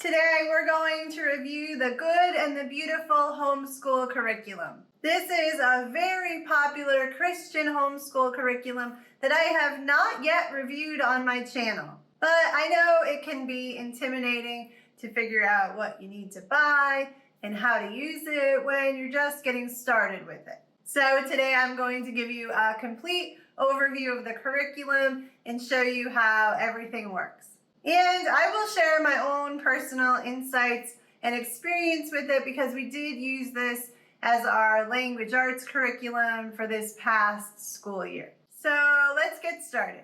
Today we're going to review the good and the beautiful homeschool curriculum. This is a very popular Christian homeschool curriculum that I have not yet reviewed on my channel. But I know it can be intimidating to figure out what you need to buy and how to use it when you're just getting started with it. So today I'm going to give you a complete overview of the curriculum and show you how everything works. And I will share my own personal insights and experience with it because we did use this as our language arts curriculum for this past school year. So let's get started.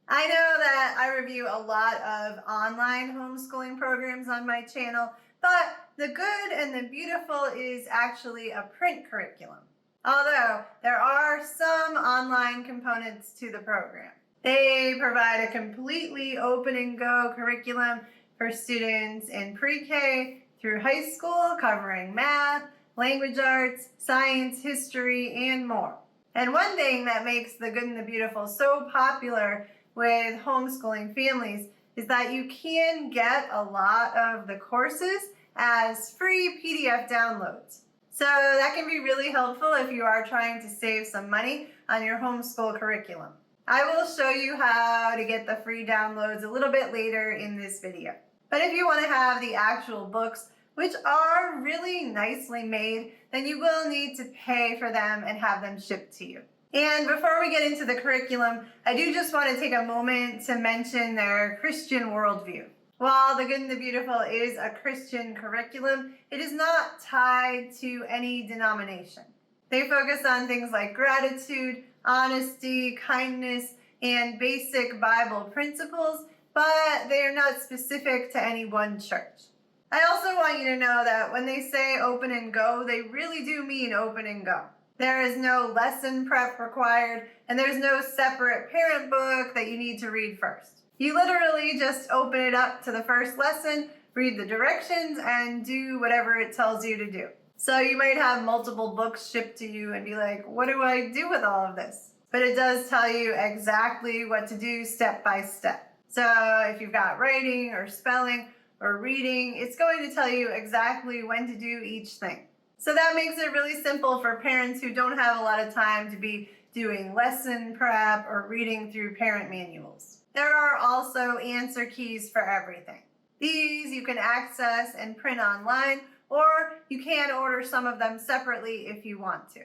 I know that I review a lot of online homeschooling programs on my channel, but the good and the beautiful is actually a print curriculum. Although there are some online components to the program. They provide a completely open and go curriculum for students in pre-K through high school, covering math, language arts, science, history, and more. And one thing that makes the good and the beautiful so popular with homeschooling families is that you can get a lot of the courses as free PDF downloads. So that can be really helpful if you are trying to save some money on your homeschool curriculum. I will show you how to get the free downloads a little bit later in this video. But if you want to have the actual books, which are really nicely made, then you will need to pay for them and have them shipped to you. And before we get into the curriculum, I do just want to take a moment to mention their Christian worldview. While the Good and the Beautiful is a Christian curriculum, it is not tied to any denomination. They focus on things like gratitude, honesty, kindness, and basic Bible principles, but they are not specific to any one church. I also want you to know that when they say open and go, they really do mean open and go. There is no lesson prep required, and there's no separate parent book that you need to read first. You literally just open it up to the first lesson, read the directions, and do whatever it tells you to do. So you might have multiple books shipped to you and be like, what do I do with all of this? But it does tell you exactly what to do step by step. So if you've got writing or spelling or reading, it's going to tell you exactly when to do each thing. So that makes it really simple for parents who don't have a lot of time to be doing lesson prep or reading through parent manuals. There are also answer keys for everything. These you can access and print online, or you can order some of them separately if you want to.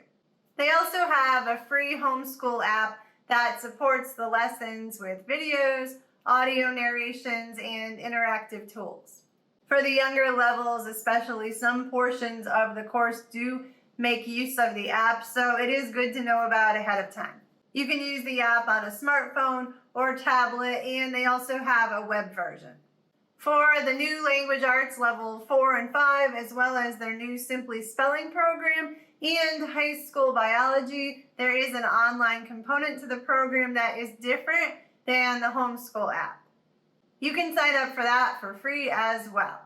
They also have a free homeschool app that supports the lessons with videos, audio narrations, and interactive tools. For the younger levels, especially, some portions of the course do make use of the app, so it is good to know about ahead of time. You can use the app on a smartphone or tablet, and they also have a web version. For the new language arts level 4 and 5, as well as their new Simply Spelling program and high school biology, there is an online component to the program that is different than the homeschool app. You can sign up for that for free as well.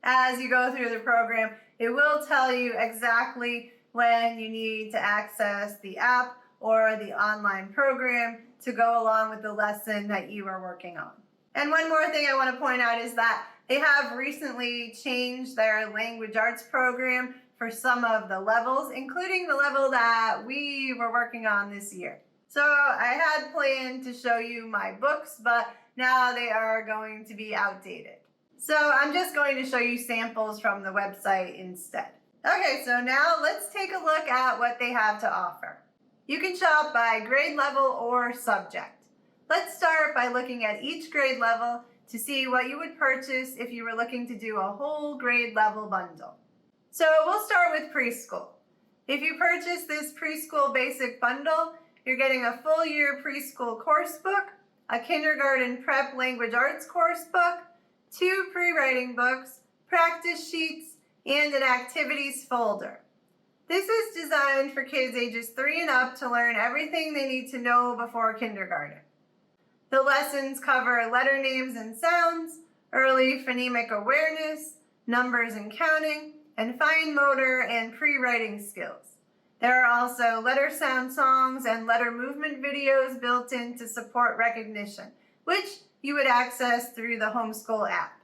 As you go through the program, it will tell you exactly when you need to access the app or the online program to go along with the lesson that you are working on. And one more thing I want to point out is that they have recently changed their language arts program for some of the levels, including the level that we were working on this year. So I had planned to show you my books, but now they are going to be outdated. So I'm just going to show you samples from the website instead. Okay, so now let's take a look at what they have to offer. You can shop by grade level or subject. Let's start by looking at each grade level to see what you would purchase if you were looking to do a whole grade level bundle. So we'll start with preschool. If you purchase this preschool basic bundle, you're getting a full year preschool course book, a kindergarten prep language arts course book, 2 pre-writing books, practice sheets, and an activities folder. This is designed for kids ages 3 and up to learn everything they need to know before kindergarten. The lessons cover letter names and sounds, early phonemic awareness, numbers and counting, and fine motor and pre-writing skills. There are also letter sound songs and letter movement videos built in to support recognition, which you would access through the Homeschool app.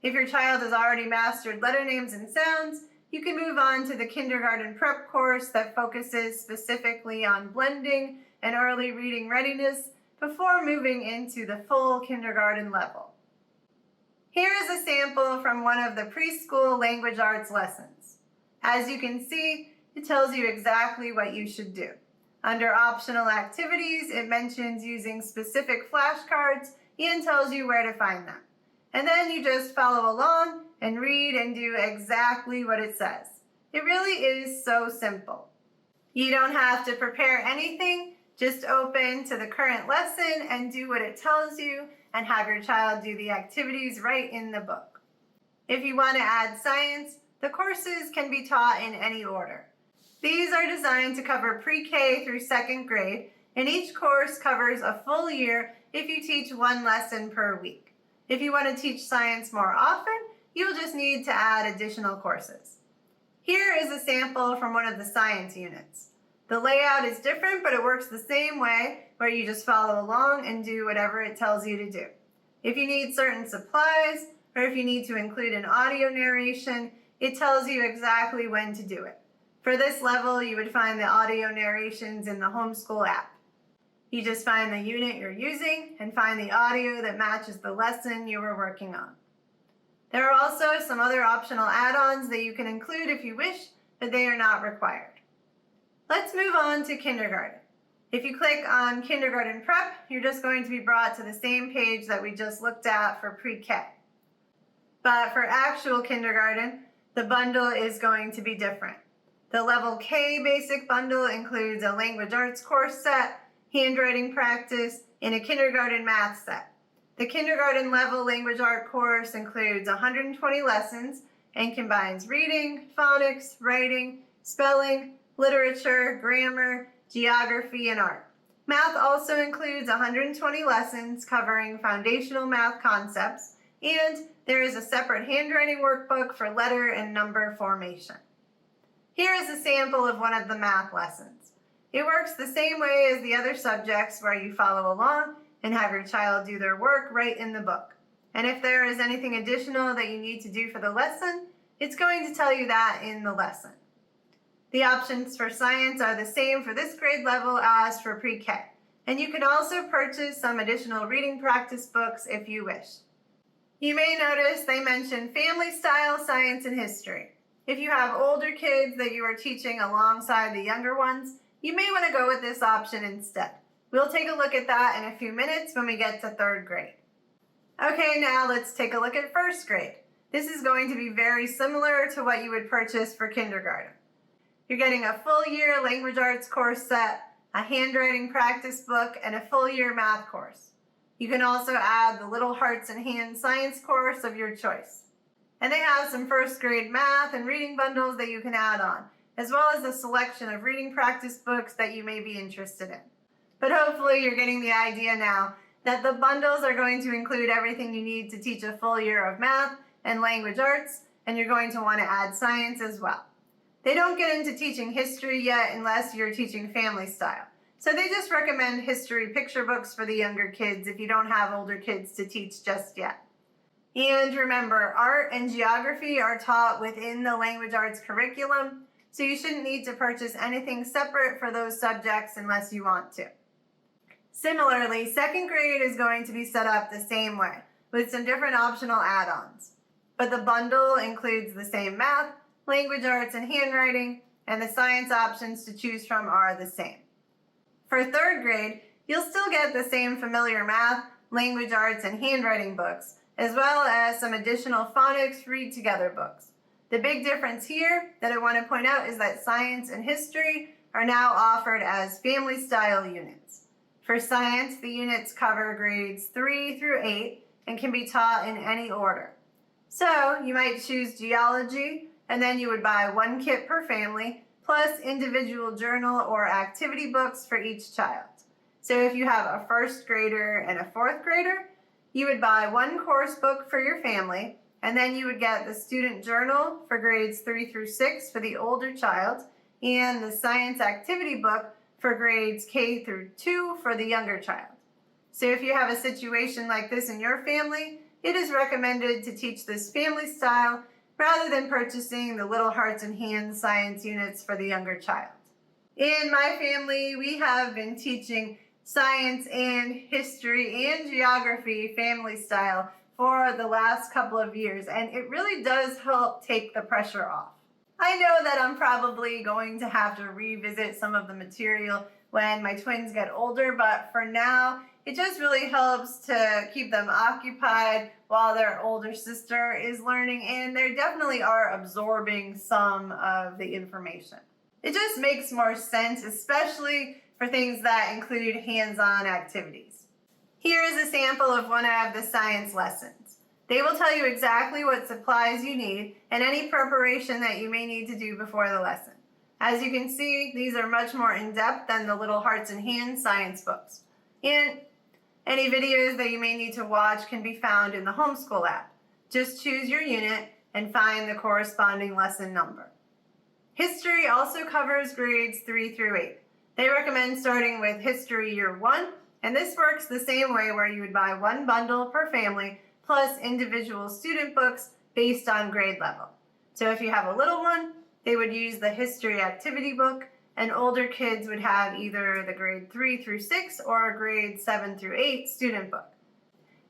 If your child has already mastered letter names and sounds, you can move on to the kindergarten prep course that focuses specifically on blending and early reading readiness before moving into the full kindergarten level. Here is a sample from one of the preschool language arts lessons. As you can see, it tells you exactly what you should do. Under optional activities, it mentions using specific flashcards and tells you where to find them. And then you just follow along and read and do exactly what it says. It really is so simple. You don't have to prepare anything, just open to the current lesson and do what it tells you and have your child do the activities right in the book. If you want to add science, the courses can be taught in any order. These are designed to cover pre-K through 2nd grade, and each course covers a full year if you teach one lesson per week. If you want to teach science more often, you'll just need to add additional courses. Here is a sample from one of the science units. The layout is different, but it works the same way, where you just follow along and do whatever it tells you to do. If you need certain supplies, or if you need to include an audio narration, it tells you exactly when to do it. For this level, you would find the audio narrations in the Homeschool app. You just find the unit you're using and find the audio that matches the lesson you were working on. There are also some other optional add-ons that you can include if you wish, but they are not required. Let's move on to kindergarten. If you click on kindergarten prep, you're just going to be brought to the same page that we just looked at for pre-K. But for actual kindergarten, the bundle is going to be different. The level K basic bundle includes a language arts course set, handwriting practice, and a kindergarten math set. The kindergarten level language art course includes 120 lessons and combines reading, phonics, writing, spelling, literature, grammar, geography, and art. Math also includes 120 lessons covering foundational math concepts, and there is a separate handwriting workbook for letter and number formation. Here is a sample of one of the math lessons. It works the same way as the other subjects, where you follow along and have your child do their work right in the book. And if there is anything additional that you need to do for the lesson, it's going to tell you that in the lesson. The options for science are the same for this grade level as for pre-K, and you can also purchase some additional reading practice books if you wish. You may notice they mention family-style science and history. If you have older kids that you are teaching alongside the younger ones, you may want to go with this option instead. We'll take a look at that in a few minutes when we get to 3rd grade. Okay, now let's take a look at 1st grade. This is going to be very similar to what you would purchase for kindergarten. You're getting a full year language arts course set, a handwriting practice book, and a full year math course. You can also add the Little Hearts and Hands science course of your choice. And they have some 1st grade math and reading bundles that you can add on, as well as a selection of reading practice books that you may be interested in. But hopefully you're getting the idea now that the bundles are going to include everything you need to teach a full year of math and language arts, and you're going to want to add science as well. They don't get into teaching history yet unless you're teaching family style. So they just recommend history picture books for the younger kids if you don't have older kids to teach just yet. And remember, art and geography are taught within the language arts curriculum, so you shouldn't need to purchase anything separate for those subjects unless you want to. Similarly, 2nd grade is going to be set up the same way, with some different optional add-ons. But the bundle includes the same math, language arts, and handwriting, and the science options to choose from are the same. For 3rd grade, you'll still get the same familiar math, language arts, and handwriting books, as well as some additional phonics read together books. The big difference here that I want to point out is that science and history are now offered as family-style units. For science, the units cover grades 3 through 8 and can be taught in any order. So you might choose geology, and then you would buy 1 kit per family, plus individual journal or activity books for each child. So if you have a 1st grader and a 4th grader, you would buy 1 course book for your family, and then you would get the student journal for grades 3 through 6 for the older child, and the science activity book for grades K through 2 for the younger child. So if you have a situation like this in your family, it is recommended to teach this family style rather than purchasing the little hearts and hands science units for the younger child. In my family, we have been teaching science and history and geography family style for the last couple of years, and it really does help take the pressure off. I know that I'm probably going to have to revisit some of the material when my twins get older, but for now, it just really helps to keep them occupied while their older sister is learning, and they definitely are absorbing some of the information. It just makes more sense, especially for things that include hands-on activities. Here is a sample of one of the science lessons. They will tell you exactly what supplies you need and any preparation that you may need to do before the lesson. As you can see, these are much more in-depth than the little hearts and hands science books. And any videos that you may need to watch can be found in the Homeschool app. Just choose your unit and find the corresponding lesson number. History also covers grades 3 through 8. They recommend starting with History Year 1, and this works the same way where you would buy one bundle per family plus individual student books based on grade level. So if you have a little one, they would use the history activity book, and older kids would have either the grade 3 through 6 or grade 7 through 8 student book.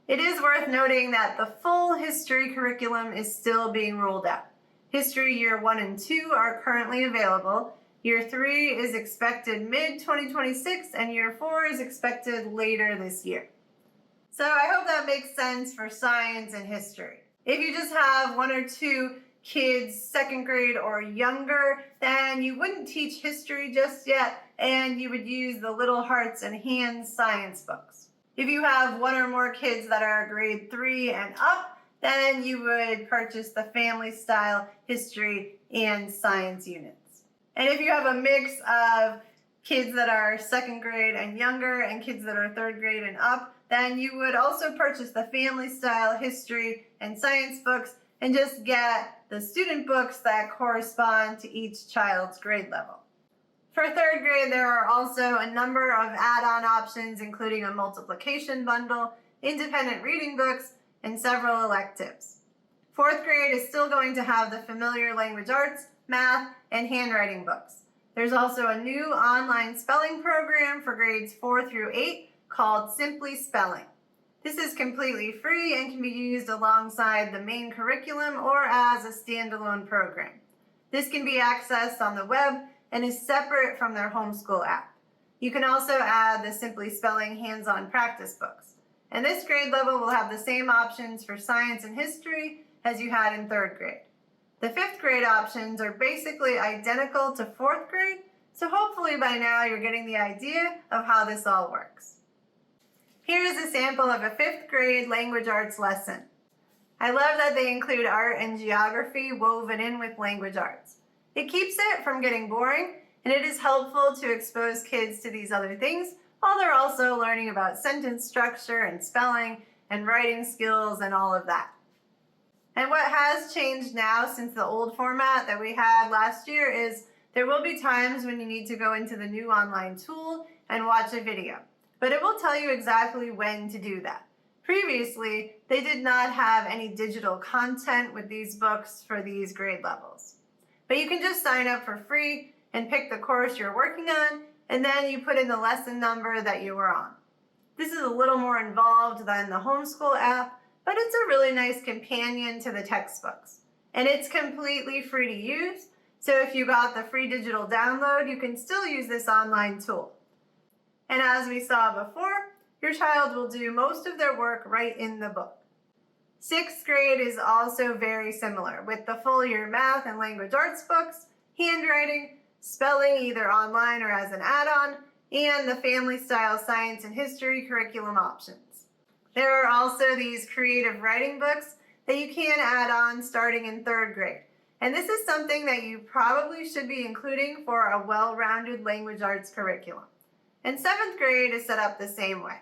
It is worth noting that the full history curriculum is still being rolled out. History Year 1 and 2 are currently available. Year 3 is expected mid-2026, and Year 4 is expected later this year. So I hope that makes sense for science and history. If you just have 1 or 2 kids, 2nd grade or younger, then you wouldn't teach history just yet, and you would use the little hearts and hands science books. If you have 1 or more kids that are grade 3 and up, then you would purchase the family style history and science units. And if you have a mix of kids that are 2nd grade and younger and kids that are 3rd grade and up, then you would also purchase the family style history and science books and just get the student books that correspond to each child's grade level. For 3rd grade, there are also a number of add-on options, including a multiplication bundle, independent reading books, and several electives. 4th grade is still going to have the familiar language arts, math, and handwriting books. There's also a new online spelling program for grades 4 through 8 called Simply Spelling. This is completely free and can be used alongside the main curriculum or as a standalone program. This can be accessed on the web and is separate from their Homeschool app. You can also add the Simply Spelling hands-on practice books. And this grade level will have the same options for science and history as you had in 3rd grade. The 5th grade options are basically identical to 4th grade, so hopefully by now you're getting the idea of how this all works. Here is a sample of a 5th grade language arts lesson. I love that they include art and geography woven in with language arts. It keeps it from getting boring, and it is helpful to expose kids to these other things while they're also learning about sentence structure and spelling and writing skills and all of that. And what has changed now since the old format that we had last year is there will be times when you need to go into the new online tool and watch a video, but it will tell you exactly when to do that. Previously, they did not have any digital content with these books for these grade levels. But you can just sign up for free and pick the course you're working on, and then you put in the lesson number that you were on. This is a little more involved than the Homeschool app, but it's a really nice companion to the textbooks. And it's completely free to use, so if you got the free digital download, you can still use this online tool. And as we saw before, your child will do most of their work right in the book. 6th grade is also very similar, with the full year math and language arts books, handwriting, spelling either online or as an add-on, and the family style science and history curriculum options. There are also these creative writing books that you can add on starting in 3rd grade. And this is something that you probably should be including for a well-rounded language arts curriculum. And 7th grade is set up the same way.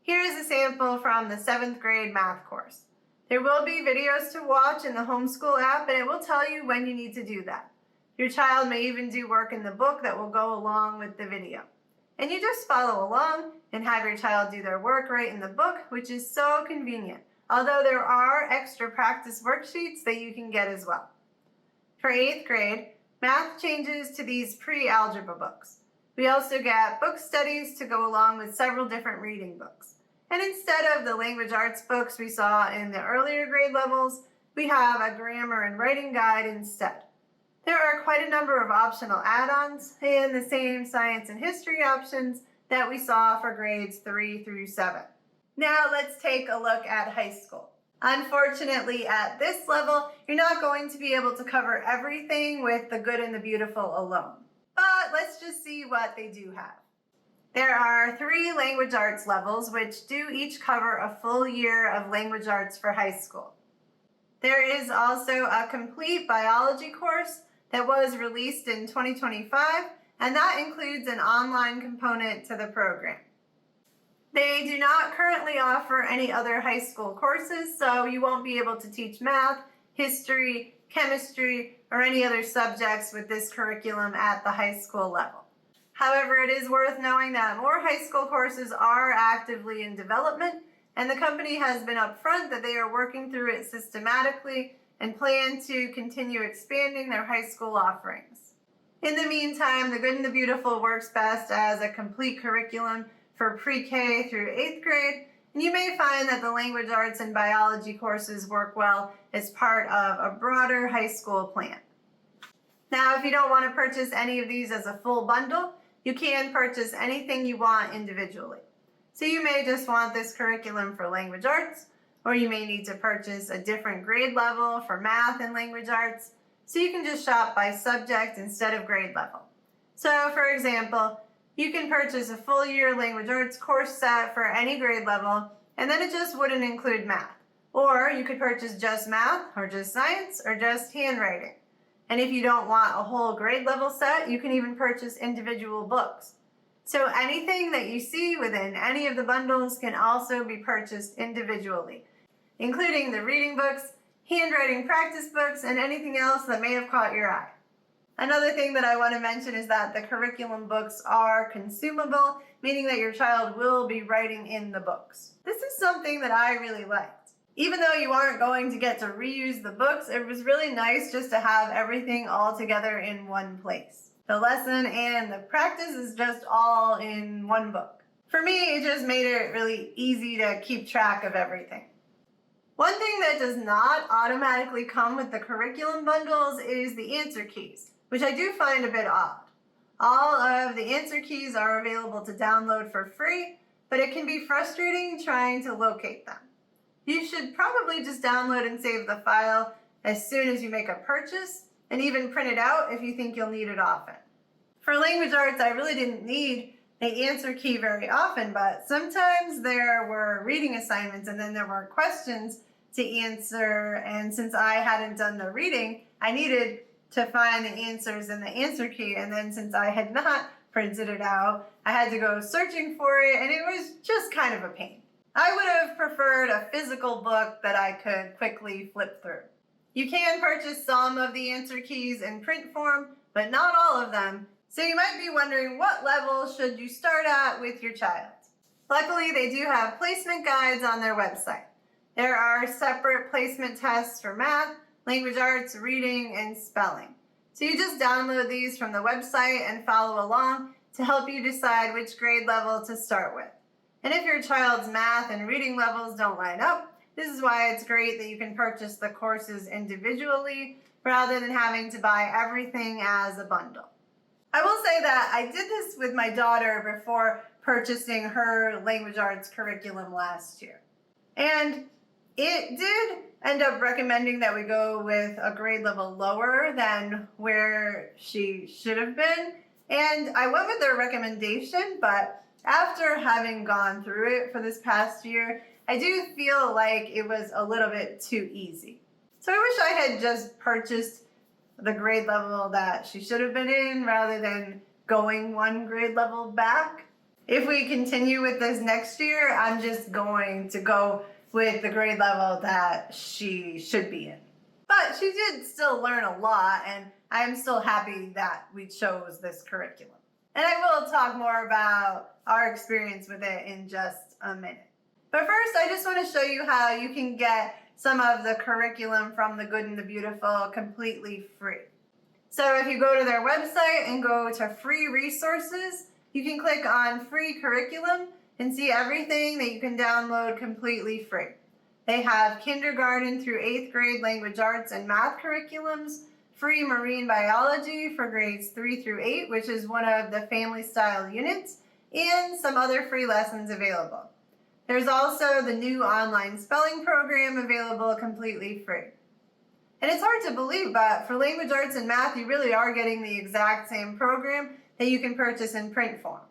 Here is a sample from the 7th grade math course. There will be videos to watch in the Homeschool app, and it will tell you when you need to do that. Your child may even do work in the book that will go along with the video. And you just follow along and have your child do their work right in the book, which is so convenient. although there are extra practice worksheets that you can get as well. For 8th grade, math changes to these pre-algebra books. We also get book studies to go along with several different reading books. And instead of the language arts books we saw in the earlier grade levels, we have a grammar and writing guide instead. There are quite a number of optional add-ons and the same science and history options that we saw for grades 3 through 7. Now let's take a look at high school. Unfortunately, at this level, you're not going to be able to cover everything with the good and the beautiful alone. But let's just see what they do have. There are 3 language arts levels, which do each cover a full year of language arts for high school. There is also a complete biology course that was released in 2025, and that includes an online component to the program. They do not currently offer any other high school courses, so you won't be able to teach math, history, chemistry, or any other subjects with this curriculum at the high school level. However, it is worth knowing that more high school courses are actively in development, and the company has been upfront that they are working through it systematically and plan to continue expanding their high school offerings. In the meantime, The Good and the Beautiful works best as a complete curriculum for pre-K through 8th grade, and you may find that the language arts and biology courses work well as part of a broader high school plan. Now, if you don't want to purchase any of these as a full bundle, you can purchase anything you want individually. So you may just want this curriculum for language arts, or you may need to purchase a different grade level for math and language arts, so you can just shop by subject instead of grade level. So for example, you can purchase a full year language arts course set for any grade level, and then it just wouldn't include math. Or you could purchase just math, or just science, or just handwriting. And if you don't want a whole grade level set, you can even purchase individual books. So anything that you see within any of the bundles can also be purchased individually, including the reading books, handwriting practice books, and anything else that may have caught your eye. Another thing that I want to mention is that the curriculum books are consumable, meaning that your child will be writing in the books. This is something that I really liked. Even though you aren't going to get to reuse the books, it was really nice just to have everything all together in one place. The lesson and the practice is just all in one book. For me, it just made it really easy to keep track of everything. One thing that does not automatically come with the curriculum bundles is the answer keys, which I do find a bit odd. All of the answer keys are available to download for free, but it can be frustrating trying to locate them. You should probably just download and save the file as soon as you make a purchase, and even print it out if you think you'll need it often. For language arts, I really didn't need the answer key very often, but sometimes there were reading assignments and then there were questions to answer, and since I hadn't done the reading, I needed to find the answers in the answer key, and then since I had not printed it out, I had to go searching for it, and it was just kind of a pain. I would have preferred a physical book that I could quickly flip through. You can purchase some of the answer keys in print form, but not all of them, so you might be wondering what level should you start at with your child. Luckily, they do have placement guides on their website. There are separate placement tests for math, language arts, reading, and spelling. So you just download these from the website and follow along to help you decide which grade level to start with. And if your child's math and reading levels don't line up, this is why it's great that you can purchase the courses individually rather than having to buy everything as a bundle. I will say that I did this with my daughter before purchasing her language arts curriculum last year. And it did end up recommending that we go with a grade level lower than where she should have been. And I went with their recommendation, but after having gone through it for this past year, I do feel like it was a little bit too easy. So I wish I had just purchased the grade level that she should have been in rather than going one grade level back. If we continue with this next year, I'm just going to go with the grade level that she should be in. But she did still learn a lot, and I am still happy that we chose this curriculum. And I will talk more about our experience with it in just a minute. But first, I just want to show you how you can get some of the curriculum from The Good and the Beautiful completely free. So if you go to their website and go to free resources, you can click on free curriculum and see everything that you can download completely free. They have kindergarten through 8th grade language arts and math curriculums, free marine biology for grades 3 through 8, which is one of the family style units, and some other free lessons available. There's also the new online spelling program available completely free. And it's hard to believe, but for language arts and math, you really are getting the exact same program that you can purchase in print form.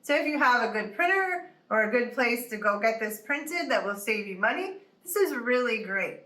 So if you have a good printer or a good place to go get this printed that will save you money, this is really great.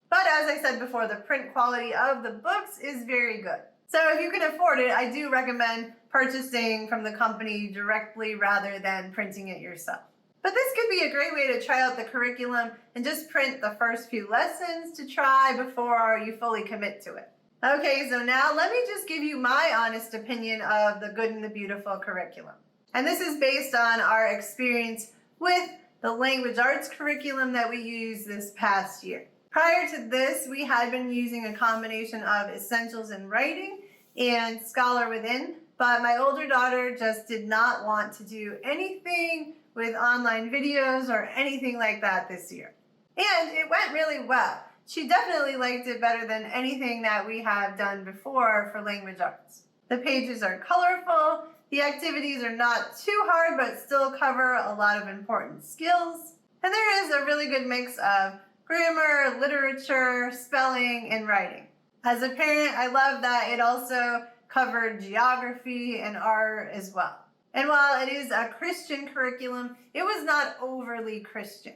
But as I said before, the print quality of the books is very good. So if you can afford it, I do recommend purchasing from the company directly rather than printing it yourself. But this could be a great way to try out the curriculum and just print the first few lessons to try before you fully commit to it. Okay, so now let me just give you my honest opinion of the Good and the Beautiful curriculum. And this is based on our experience with the language arts curriculum that we used this past year. Prior to this, we had been using a combination of Essentials in Writing and Scholar Within, but my older daughter just did not want to do anything with online videos or anything like that this year. And it went really well. She definitely liked it better than anything that we have done before for language arts. The pages are colorful, the activities are not too hard but still cover a lot of important skills, and there is a really good mix of grammar, literature, spelling, and writing. As a parent, I love that it also covered geography and art as well. And while it is a Christian curriculum, it was not overly Christian.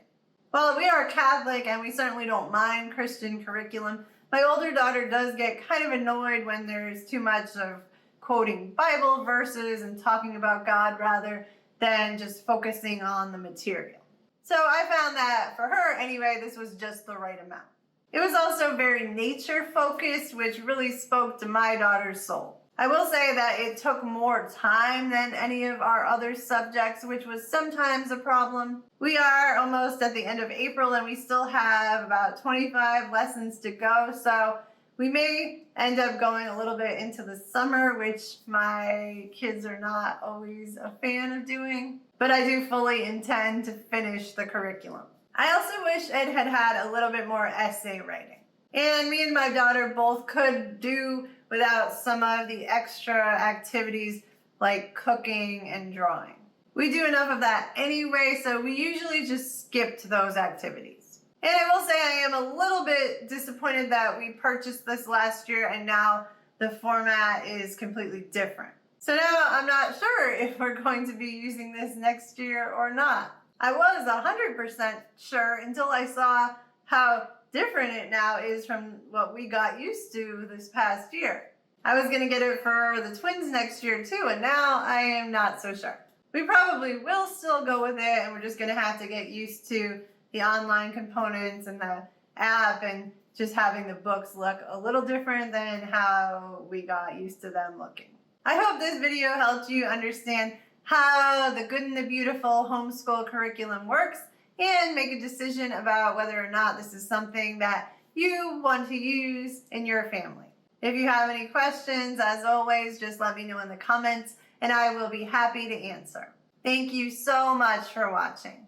While we are Catholic and we certainly don't mind Christian curriculum, my older daughter does get kind of annoyed when there's too much of quoting Bible verses and talking about God rather than just focusing on the material. So I found that for her anyway, this was just the right amount. It was also very nature focused, which really spoke to my daughter's soul. I will say that it took more time than any of our other subjects, which was sometimes a problem. We are almost at the end of April and we still have about 25 lessons to go, so we may end up going a little bit into the summer, which my kids are not always a fan of doing, but I do fully intend to finish the curriculum. I also wish Ed had had a little bit more essay writing. And me and my daughter both could do without some of the extra activities like cooking and drawing. We do enough of that anyway, so we usually just skipped those activities. And I will say I am a little bit disappointed that we purchased this last year and now the format is completely different. So now I'm not sure if we're going to be using this next year or not. I was 100% sure until I saw how different it now is from what we got used to this past year. I was going to get it for the twins next year too, and now I am not so sure. We probably will still go with it, and we're just going to have to get used to the online components and the app and just having the books look a little different than how we got used to them looking. I hope this video helped you understand how the Good and the Beautiful homeschool curriculum works and make a decision about whether or not this is something that you want to use in your family. If you have any questions, as always, just let me know in the comments and I will be happy to answer. Thank you so much for watching.